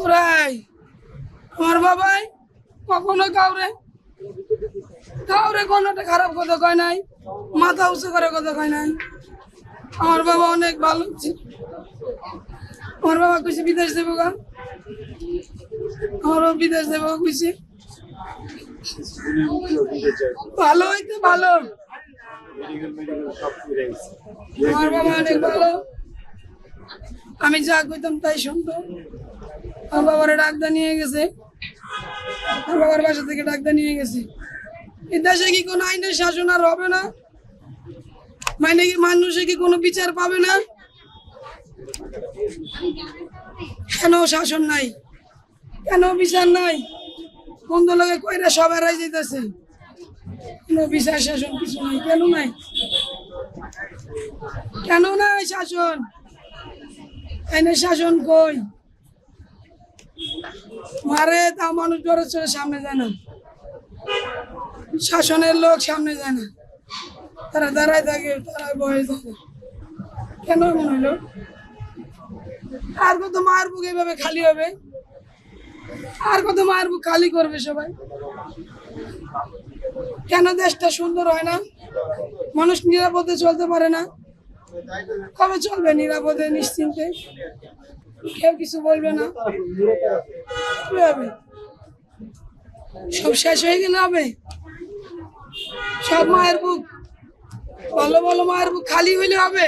ওরাই আমার বাবাই কখনো কাউরে কোনোটা খারাপ কথা কয় নাই, মাথা উঁচু করে কথা কয় নাই। আমার বাবা অনেক ভালো ছিল। আমার বাবা কইছে বিদেশ দেবো গা, আমারও বিদেশ দেবো কইছে। ভালো হইতে ভালো, আমার বাবা অনেক ভালো। আমি যা কইতাম তাই শুনতো। আমার বাবার ডাক্তার নিয়ে গেছে, আমার বাবার বাসা থেকে ডাক্তার নিয়ে গেছে। এই দেশে কি কোনো আইনের শাসন আর হবে না? মানে কি মানুষে কি কোনো বিচার পাবে না? কেন শাসন নাই, কেন বিচার নাই? বন্ধু লোকে কইরা সব এড়াই যেতেছে, কোনো বিচার শাসন কিছু নাই। কেন নাই, কেন নাই শাসন? আইনের শাসন কই? মারে তা মানুষ ডরে চলে সামনে যায় না, শাসনের লোক সামনে যায় না, তারা দাঁড়ায় থাকে, তারা বয়ে থাকে। কেন মনে হইল? আর কত মায়ের বুক এইভাবে খালি হবে, আর কত মায়ের বুক খালি করবে সবাই? কেন দেশটা সুন্দর হয় না? মানুষ নিরাপদে চলতে পারে না? কবে চলবে নিরাপদে নিশ্চিন্তে? কেউ কিছু বলবে না, সব শেষ হয়ে গেলে হবে? সব মায়ের বুক ভালো ভালো মায়ের বুক খালি হইলে হবে?